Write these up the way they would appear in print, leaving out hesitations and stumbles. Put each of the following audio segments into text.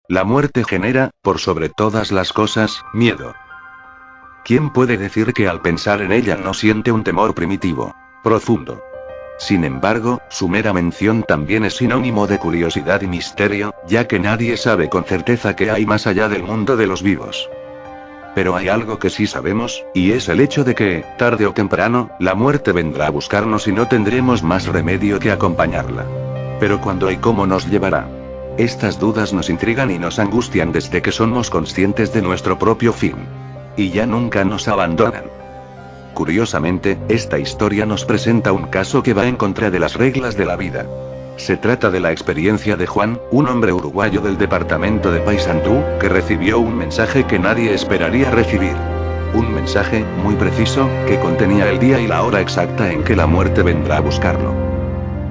La muerte genera, por sobre todas las cosas, miedo. ¿Quién puede decir que al pensar en ella no siente un temor primitivo, profundo? Sin embargo, su mera mención también es sinónimo de curiosidad y misterio, ya que nadie sabe con certeza qué hay más allá del mundo de los vivos. Pero hay algo que sí sabemos, y es el hecho de que, tarde o temprano, la muerte vendrá a buscarnos y no tendremos más remedio que acompañarla. Pero ¿cuándo y cómo nos llevará? Estas dudas nos intrigan y nos angustian desde que somos conscientes de nuestro propio fin. Y ya nunca nos abandonan. Curiosamente, esta historia nos presenta un caso que va en contra de las reglas de la vida. Se trata de la experiencia de Juan, un hombre uruguayo del departamento de Paysandú, que recibió un mensaje que nadie esperaría recibir. Un mensaje, muy preciso, que contenía el día y la hora exacta en que la muerte vendrá a buscarlo.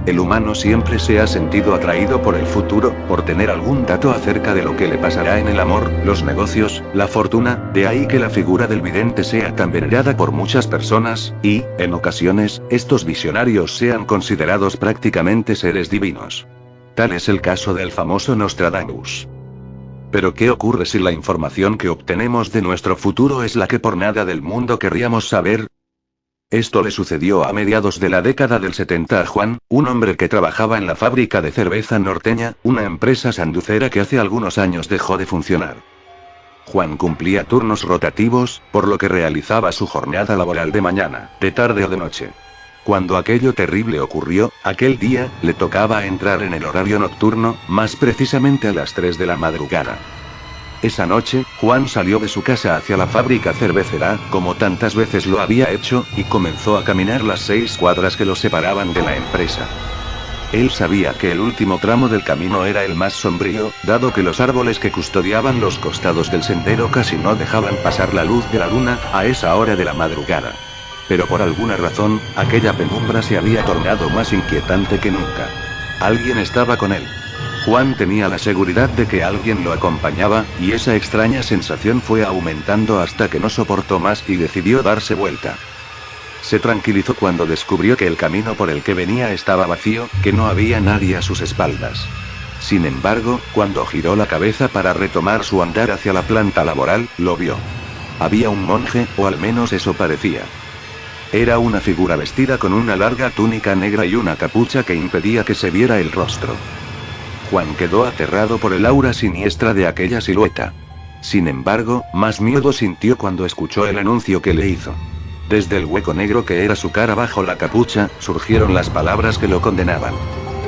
El humano siempre se ha sentido atraído por el futuro, por tener algún dato acerca de lo que le pasará en el amor, los negocios, la fortuna, de ahí que la figura del vidente sea tan venerada por muchas personas, y, en ocasiones, estos visionarios sean considerados prácticamente seres divinos. Tal es el caso del famoso Nostradamus. Pero ¿qué ocurre si la información que obtenemos de nuestro futuro es la que por nada del mundo querríamos saber? Esto le sucedió a mediados de la década del 70 a Juan, un hombre que trabajaba en la fábrica de cerveza norteña, una empresa sanducera que hace algunos años dejó de funcionar. Juan cumplía turnos rotativos, por lo que realizaba su jornada laboral de mañana, de tarde o de noche. Cuando aquello terrible ocurrió, aquel día, le tocaba entrar en el horario nocturno, más precisamente a las 3 de la madrugada. Esa noche, Juan salió de su casa hacia la fábrica cervecera, como tantas veces lo había hecho, y comenzó a caminar las 6 cuadras que lo separaban de la empresa. Él sabía que el último tramo del camino era el más sombrío, dado que los árboles que custodiaban los costados del sendero casi no dejaban pasar la luz de la luna, a esa hora de la madrugada. Pero por alguna razón, aquella penumbra se había tornado más inquietante que nunca. Alguien estaba con él. Juan tenía la seguridad de que alguien lo acompañaba, y esa extraña sensación fue aumentando hasta que no soportó más y decidió darse vuelta. Se tranquilizó cuando descubrió que el camino por el que venía estaba vacío, que no había nadie a sus espaldas. Sin embargo, cuando giró la cabeza para retomar su andar hacia la planta laboral, lo vio. Había un monje, o al menos eso parecía. Era una figura vestida con una larga túnica negra y una capucha que impedía que se viera el rostro. Juan quedó aterrado por el aura siniestra de aquella silueta. Sin embargo, más miedo sintió cuando escuchó el anuncio que le hizo. Desde el hueco negro que era su cara bajo la capucha, surgieron las palabras que lo condenaban.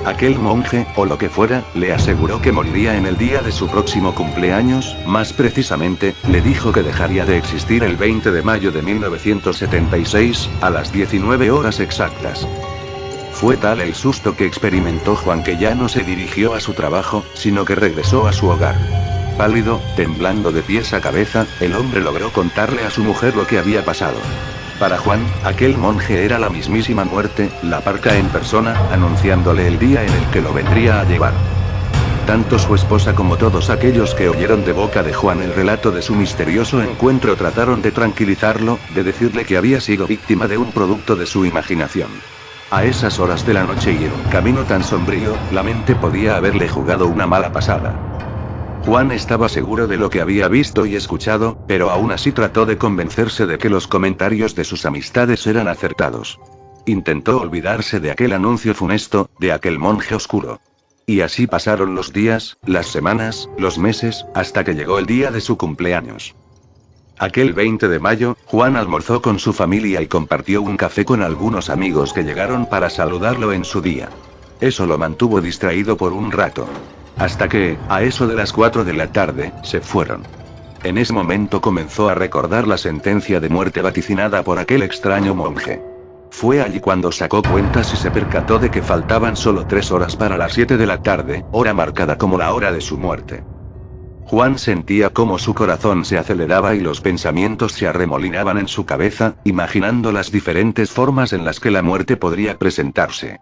Aquel monje, o lo que fuera, le aseguró que moriría en el día de su próximo cumpleaños, más precisamente, le dijo que dejaría de existir el 20 de mayo de 1976, a las 19 horas exactas. Fue tal el susto que experimentó Juan que ya no se dirigió a su trabajo, sino que regresó a su hogar. Pálido, temblando de pies a cabeza, el hombre logró contarle a su mujer lo que había pasado. Para Juan, aquel monje era la mismísima muerte, la parca en persona, anunciándole el día en el que lo vendría a llevar. Tanto su esposa como todos aquellos que oyeron de boca de Juan el relato de su misterioso encuentro trataron de tranquilizarlo, de decirle que había sido víctima de un producto de su imaginación. A esas horas de la noche y en un camino tan sombrío, la mente podía haberle jugado una mala pasada. Juan estaba seguro de lo que había visto y escuchado, pero aún así trató de convencerse de que los comentarios de sus amistades eran acertados. Intentó olvidarse de aquel anuncio funesto, de aquel monje oscuro. Y así pasaron los días, las semanas, los meses, hasta que llegó el día de su cumpleaños. Aquel 20 de mayo, Juan almorzó con su familia y compartió un café con algunos amigos que llegaron para saludarlo en su día. Eso lo mantuvo distraído por un rato. Hasta que, a eso de las 4 de la tarde, se fueron. En ese momento comenzó a recordar la sentencia de muerte vaticinada por aquel extraño monje. Fue allí cuando sacó cuentas y se percató de que faltaban solo 3 horas para las 7 de la tarde, hora marcada como la hora de su muerte. Juan sentía cómo su corazón se aceleraba y los pensamientos se arremolinaban en su cabeza, imaginando las diferentes formas en las que la muerte podría presentarse.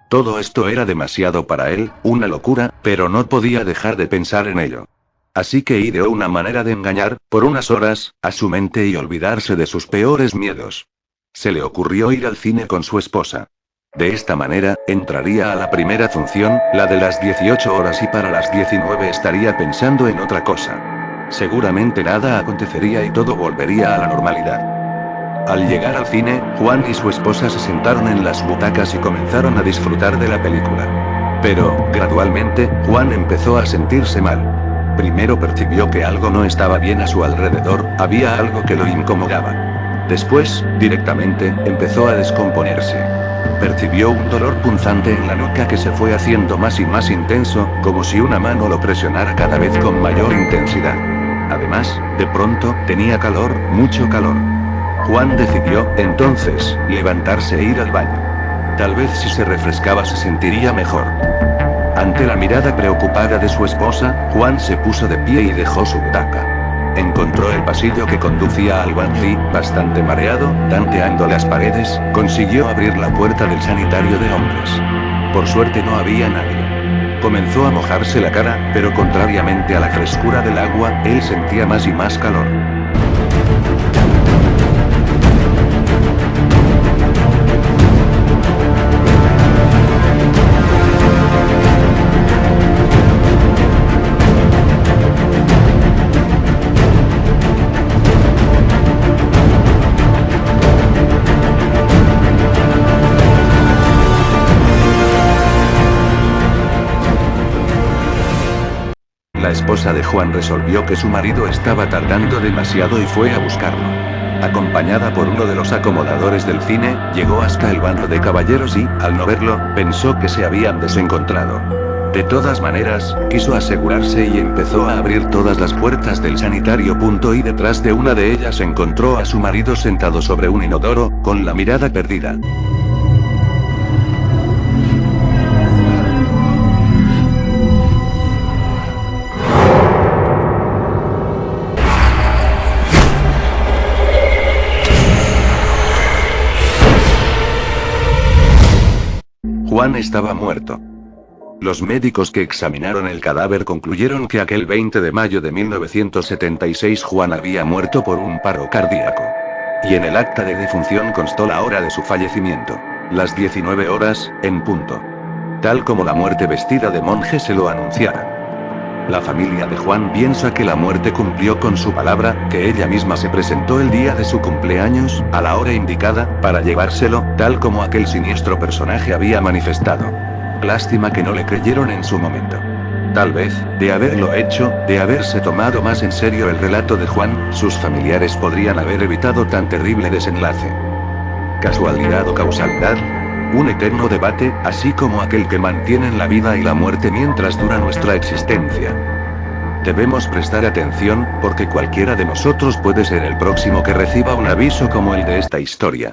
Todo esto era demasiado para él, una locura, pero no podía dejar de pensar en ello. Así que ideó una manera de engañar, por unas horas, a su mente y olvidarse de sus peores miedos. Se le ocurrió ir al cine con su esposa. De esta manera, entraría a la primera función, la de las 18 horas, y para las 19 estaría pensando en otra cosa. Seguramente nada acontecería y todo volvería a la normalidad. Al llegar al cine, Juan y su esposa se sentaron en las butacas y comenzaron a disfrutar de la película. Pero, gradualmente, Juan empezó a sentirse mal. Primero percibió que algo no estaba bien a su alrededor, había algo que lo incomodaba. Después, directamente, empezó a descomponerse. Percibió un dolor punzante en la nuca que se fue haciendo más y más intenso, como si una mano lo presionara cada vez con mayor intensidad. Además, de pronto, tenía calor, mucho calor. Juan decidió, entonces, levantarse e ir al baño. Tal vez si se refrescaba se sentiría mejor. Ante la mirada preocupada de su esposa, Juan se puso de pie y dejó su butaca. Encontró el pasillo que conducía al baño y, bastante mareado, tanteando las paredes, consiguió abrir la puerta del sanitario de hombres. Por suerte no había nadie. Comenzó a mojarse la cara, pero contrariamente a la frescura del agua, él sentía más y más calor. La esposa de Juan resolvió que su marido estaba tardando demasiado y fue a buscarlo. Acompañada por uno de los acomodadores del cine, llegó hasta el baño de caballeros y, al no verlo, pensó que se habían desencontrado. De todas maneras, quiso asegurarse y empezó a abrir todas las puertas del sanitario. Y detrás de una de ellas encontró a su marido sentado sobre un inodoro, con la mirada perdida. Juan estaba muerto. Los médicos que examinaron el cadáver concluyeron que aquel 20 de mayo de 1976 Juan había muerto por un paro cardíaco. Y en el acta de defunción constó la hora de su fallecimiento. Las 19 horas, en punto. Tal como la muerte vestida de monje se lo anunciara. La familia de Juan piensa que la muerte cumplió con su palabra, que ella misma se presentó el día de su cumpleaños, a la hora indicada, para llevárselo, tal como aquel siniestro personaje había manifestado. Lástima que no le creyeron en su momento. Tal vez, de haberlo hecho, de haberse tomado más en serio el relato de Juan, sus familiares podrían haber evitado tan terrible desenlace. ¿Casualidad o causalidad? Un eterno debate, así como aquel que mantienen la vida y la muerte mientras dura nuestra existencia. Debemos prestar atención, porque cualquiera de nosotros puede ser el próximo que reciba un aviso como el de esta historia.